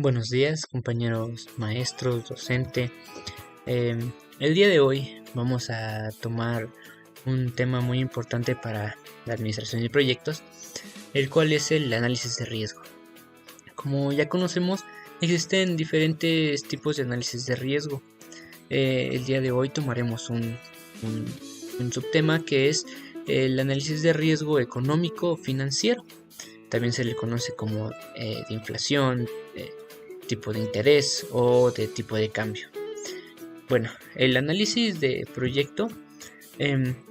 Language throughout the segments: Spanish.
Buenos días, compañeros maestros, docente. El día de hoy vamos a tomar un tema muy importante para la administración de proyectos, el cual es el análisis de riesgo. Como ya conocemos, existen diferentes tipos de análisis de riesgo. El día de hoy tomaremos un subtema que es el análisis de riesgo económico financiero. También se le conoce como de inflación, tipo de interés o de tipo de cambio. Bueno, el análisis de proyecto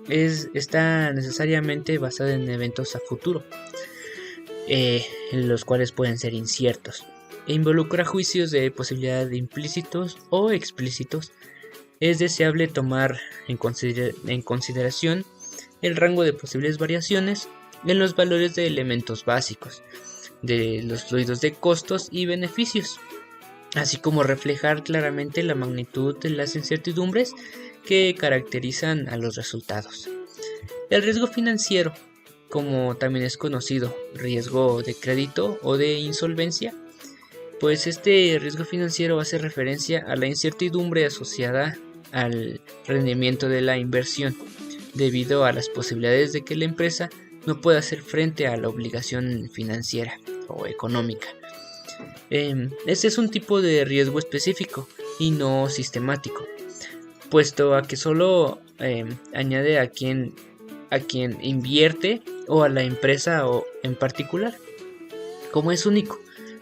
está necesariamente basado en eventos a futuro, en los cuales pueden ser inciertos, e involucra juicios de posibilidad de implícitos o explícitos. Es deseable tomar en consideración el rango de posibles variaciones en los valores de elementos básicos, de los fluidos de costos y beneficios, así como reflejar claramente la magnitud de las incertidumbres que caracterizan a los resultados. El riesgo financiero, como también es conocido, riesgo de crédito o de insolvencia, pues este riesgo financiero hace referencia a la incertidumbre asociada al rendimiento de la inversión, debido a las posibilidades de que la empresa no pueda hacer frente a la obligación financiera o económica. Este es un tipo de riesgo específico y no sistemático, puesto a que solo añade a quien invierte o a la empresa o en particular. Como es único,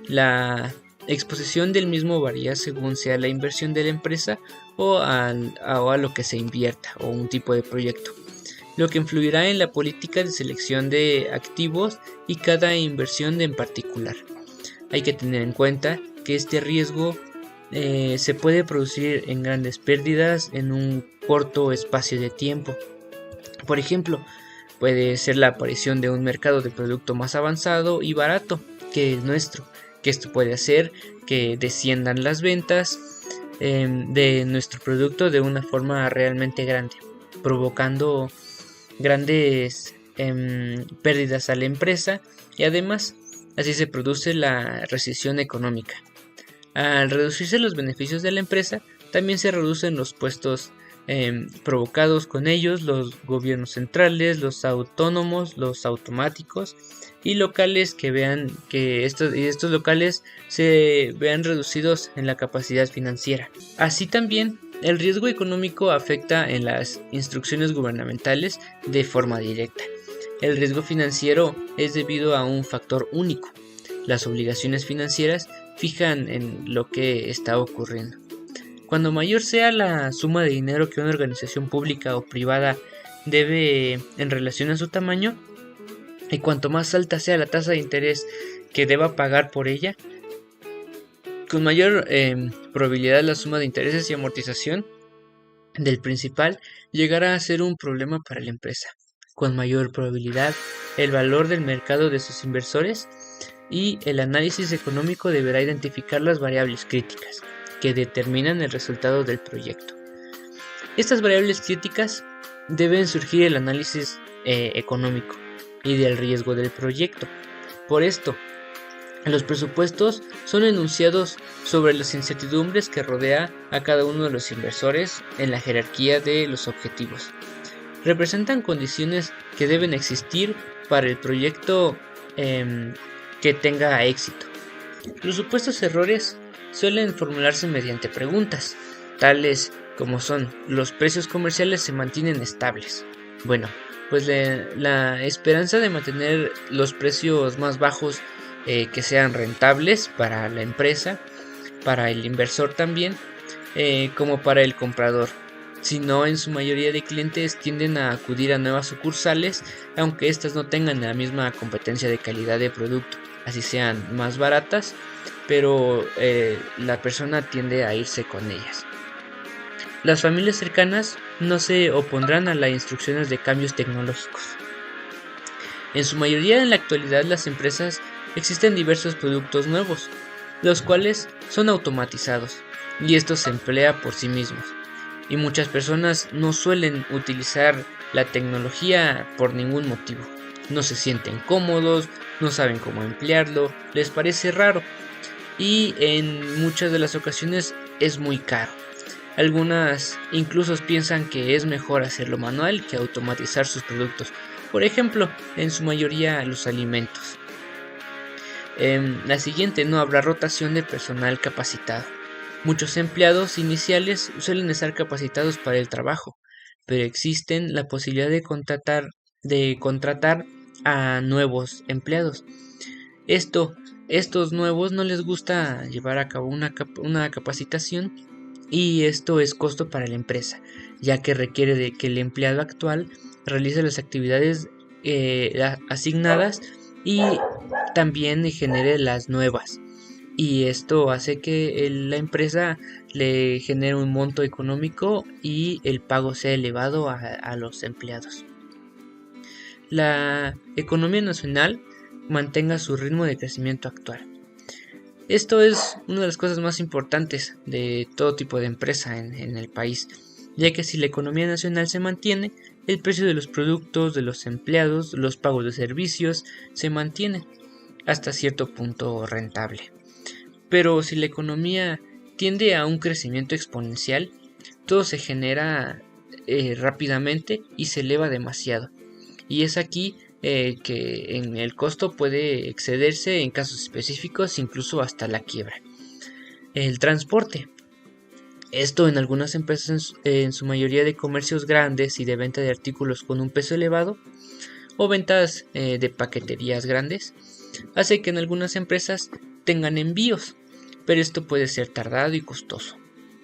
la exposición del mismo varía según sea la inversión de la empresa o a lo que se invierta o un tipo de proyecto, lo que influirá en la política de selección de activos y cada inversión en particular. Hay que tener en cuenta que este riesgo se puede producir en grandes pérdidas en un corto espacio de tiempo. Por ejemplo, puede ser la aparición de un mercado de producto más avanzado y barato que el nuestro, que esto puede hacer que desciendan las ventas de nuestro producto de una forma realmente grande, provocando grandes pérdidas a la empresa, y además así se produce la recesión económica. Al reducirse los beneficios de la empresa, también se reducen los puestos provocados con ellos, los gobiernos centrales, los autónomos, los automáticos y locales que vean que estos locales se vean reducidos en la capacidad financiera. Así también el riesgo económico afecta en las instrucciones gubernamentales de forma directa. El riesgo financiero es debido a un factor único. Las obligaciones financieras fijan en lo que está ocurriendo. Cuando mayor sea la suma de dinero que una organización pública o privada debe en relación a su tamaño, y cuanto más alta sea la tasa de interés que deba pagar por ella, con mayor probabilidad la suma de intereses y amortización del principal llegará a ser un problema para la empresa. Con mayor probabilidad, el valor del mercado de sus inversores y el análisis económico deberá identificar las variables críticas que determinan el resultado del proyecto. Estas variables críticas deben surgir del análisis económico y del riesgo del proyecto. Por esto, los presupuestos son enunciados sobre las incertidumbres que rodea a cada uno de los inversores en la jerarquía de los objetivos. Representan condiciones que deben existir para el proyecto que tenga éxito. Los supuestos errores suelen formularse mediante preguntas, tales como son: ¿los precios comerciales se mantienen estables? Bueno, pues la esperanza de mantener los precios más bajos que sean rentables para la empresa, para el inversor también, como para el comprador. Si no, en su mayoría de clientes tienden a acudir a nuevas sucursales, aunque éstas no tengan la misma competencia de calidad de producto, así sean más baratas, pero la persona tiende a irse con ellas. Las familias cercanas no se opondrán a las instrucciones de cambios tecnológicos. En su mayoría en la actualidad las empresas existen diversos productos nuevos, los cuales son automatizados, y esto se emplea por sí mismos. Y muchas personas no suelen utilizar la tecnología por ningún motivo. No se sienten cómodos, no saben cómo emplearlo, les parece raro. y en muchas de las ocasiones es muy caro. Algunas incluso piensan que es mejor hacerlo manual que automatizar sus productos, por ejemplo, en su mayoría los alimentos. La siguiente, no habrá rotación de personal capacitado. Muchos empleados iniciales suelen estar capacitados para el trabajo, pero existen la posibilidad de contratar a nuevos empleados. Estos nuevos no les gusta llevar a cabo una capacitación, y esto es costo para la empresa, ya que requiere de que el empleado actual realice las actividades asignadas y también genere las nuevas. Y esto hace que la empresa le genere un monto económico y el pago sea elevado a los empleados. La economía nacional mantenga su ritmo de crecimiento actual. Esto es una de las cosas más importantes de todo tipo de empresa en el país, ya que si la economía nacional se mantiene, el precio de los productos, de los empleados, los pagos de servicios se mantienen hasta cierto punto rentable. Pero si la economía tiende a un crecimiento exponencial, todo se genera rápidamente y se eleva demasiado. Y es aquí que en el costo puede excederse en casos específicos, incluso hasta la quiebra. El transporte. Esto en algunas empresas, en su mayoría de comercios grandes y de venta de artículos con un peso elevado, o ventas de paqueterías grandes, hace que en algunas empresas tengan envíos, pero esto puede ser tardado y costoso.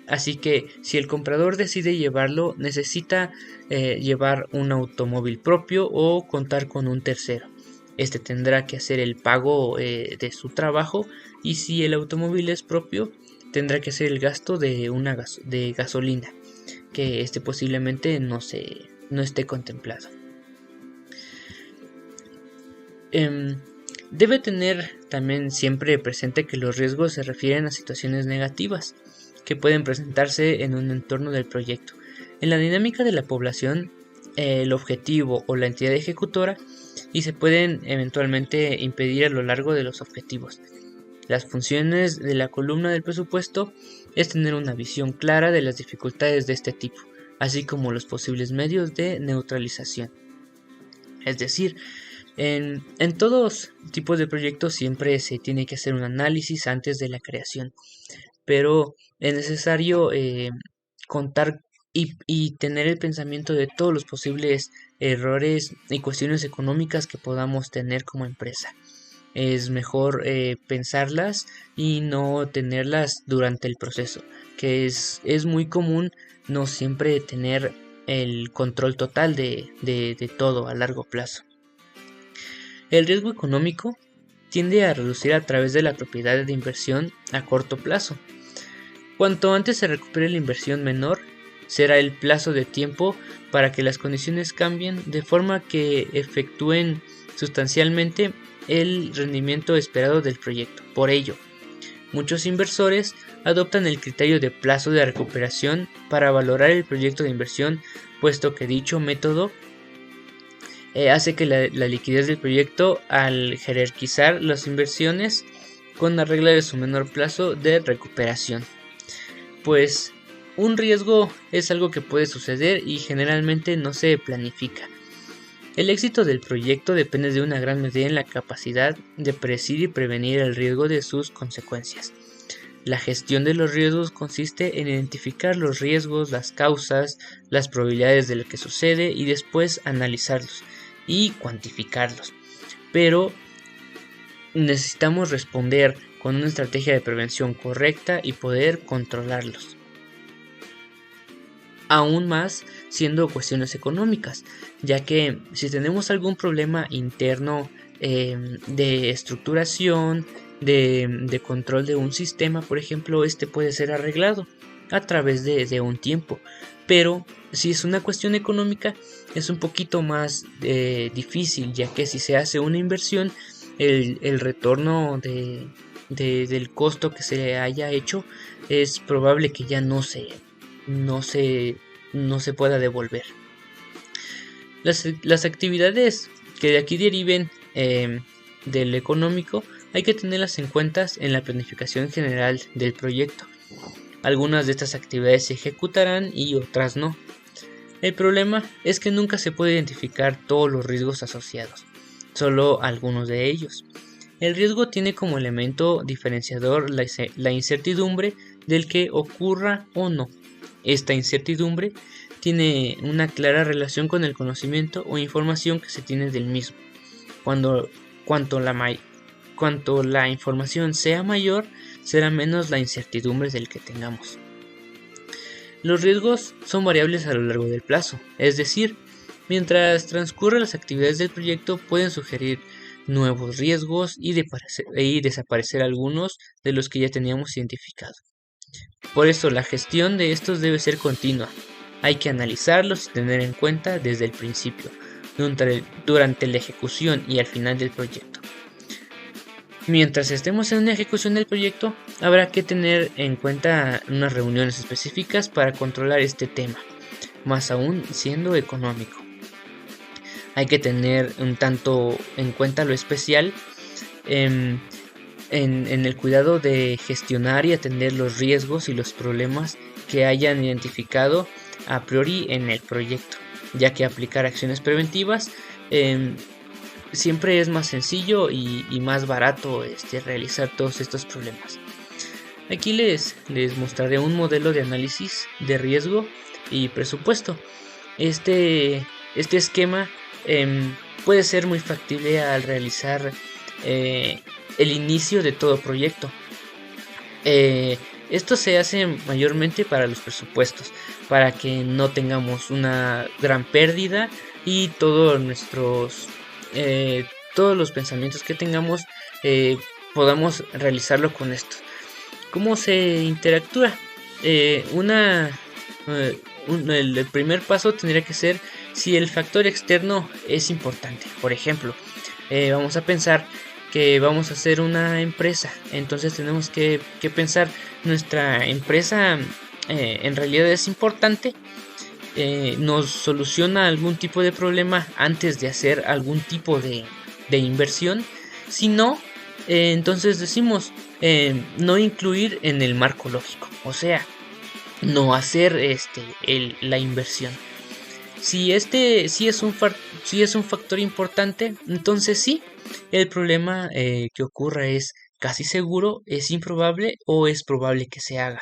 Así que si el comprador decide llevarlo, necesita llevar un automóvil propio o contar con un tercero. Este tendrá que hacer el pago de su trabajo, y si el automóvil es propio, tendrá que hacer el gasto de de gasolina, que posiblemente no esté contemplado. Debe tener también siempre presente que los riesgos se refieren a situaciones negativas que pueden presentarse en un entorno del proyecto. En la dinámica de la población, el objetivo o la entidad ejecutora, y se pueden eventualmente impedir a lo largo de los objetivos. Las funciones de la columna del presupuesto es tener una visión clara de las dificultades de este tipo, así como los posibles medios de neutralización. Es decir, en todos tipos de proyectos siempre se tiene que hacer un análisis antes de la creación, pero es necesario contar y tener el pensamiento de todos los posibles errores y cuestiones económicas que podamos tener como empresa. Es mejor pensarlas y no tenerlas durante el proceso, que es muy común no siempre tener el control total de todo a largo plazo. El riesgo económico tiende a reducir a través de la propiedad de inversión a corto plazo. Cuanto antes se recupere la inversión, menor será el plazo de tiempo para que las condiciones cambien de forma que efectúen sustancialmente el rendimiento esperado del proyecto. Por ello, muchos inversores adoptan el criterio de plazo de recuperación para valorar el proyecto de inversión, puesto que dicho método hace que la liquidez del proyecto, al jerarquizar las inversiones con la regla de su menor plazo de recuperación. Pues un riesgo es algo que puede suceder y generalmente no se planifica. El éxito del proyecto depende de una gran medida en la capacidad de predecir y prevenir el riesgo de sus consecuencias. La gestión de los riesgos consiste en identificar los riesgos, las causas, las probabilidades de lo que sucede y después analizarlos y cuantificarlos. Pero necesitamos responder con una estrategia de prevención correcta y poder controlarlos. Aún más siendo cuestiones económicas, ya que si tenemos algún problema interno de estructuración, de control de un sistema, por ejemplo, puede ser arreglado a través de un tiempo. Pero si es una cuestión económica, es un poquito más difícil, ya que si se hace una inversión, el retorno del costo que se haya hecho es probable que ya no se pueda devolver. Las actividades que de aquí deriven del económico hay que tenerlas en cuenta en la planificación general del proyecto. Algunas de estas actividades se ejecutarán y otras no. El problema es que nunca se puede identificar todos los riesgos asociados, solo algunos de ellos. El riesgo tiene como elemento diferenciador la incertidumbre del que ocurra o no. Esta incertidumbre tiene una clara relación con el conocimiento o información que se tiene del mismo. Cuanto la información sea mayor, será menos la incertidumbre del que tengamos. Los riesgos son variables a lo largo del plazo, es decir, mientras transcurran las actividades del proyecto pueden sugerir nuevos riesgos y desaparecer algunos de los que ya teníamos identificados. Por eso la gestión de estos debe ser continua. Hay que analizarlos y tener en cuenta desde el principio, durante la ejecución y al final del proyecto. Mientras estemos en una ejecución del proyecto, habrá que tener en cuenta unas reuniones específicas para controlar este tema, más aún siendo económico. Hay que tener un tanto en cuenta lo especial en el cuidado de gestionar y atender los riesgos y los problemas que hayan identificado a priori en el proyecto, ya que aplicar acciones preventivas siempre es más sencillo y más barato realizar todos estos problemas. Aquí les mostraré un modelo de análisis de riesgo y presupuesto. Este esquema puede ser muy factible al realizar el inicio de todo proyecto. Esto se hace mayormente para los presupuestos, para que no tengamos una gran pérdida y todos los pensamientos que tengamos podamos realizarlo con esto. ¿Cómo se interactúa? El primer paso tendría que ser si el factor externo es importante. Por ejemplo, vamos a pensar que vamos a hacer una empresa, entonces tenemos que pensar, nuestra empresa en realidad es importante, nos soluciona algún tipo de problema antes de hacer algún tipo de inversión. Si no, entonces decimos no incluir en el marco lógico, o sea, no hacer la inversión. Si es un factor importante, entonces sí, el problema que ocurra es casi seguro, es improbable o es probable que se haga.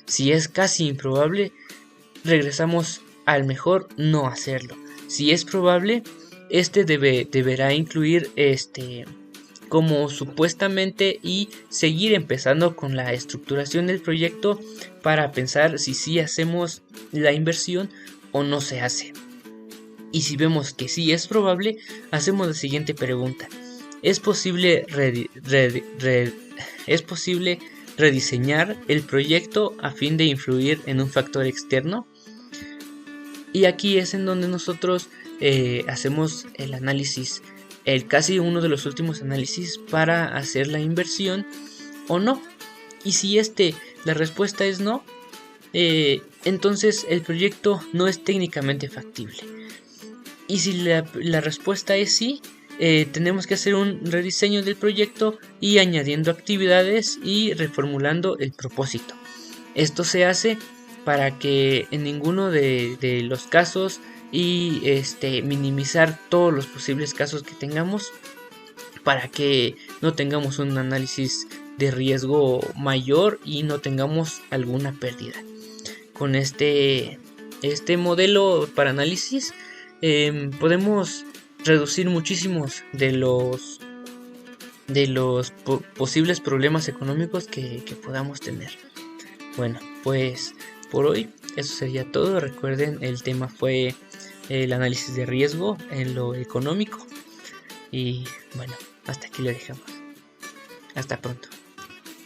Si es casi improbable, regresamos al mejor no hacerlo. Si es probable, deberá incluir como supuestamente y seguir empezando con la estructuración del proyecto para pensar si sí hacemos la inversión o no se hace. Y si vemos que sí es probable, hacemos la siguiente pregunta: ¿es posible rediseñar el proyecto a fin de influir en un factor externo? Y aquí es en donde nosotros hacemos el análisis, casi uno de los últimos análisis para hacer la inversión o no. Y si la respuesta es no, entonces el proyecto no es técnicamente factible. Y si la respuesta es sí, tenemos que hacer un rediseño del proyecto y añadiendo actividades y reformulando el propósito. Esto se hace para que en ninguno de los casos y minimizar todos los posibles casos que tengamos, para que no tengamos un análisis de riesgo mayor y no tengamos alguna pérdida. Con este modelo para análisis podemos reducir muchísimos de los posibles problemas económicos que podamos tener. Bueno, pues por hoy eso sería todo. Recuerden, el tema fue el análisis de riesgo en lo económico. Y bueno, hasta aquí lo dejamos. Hasta pronto.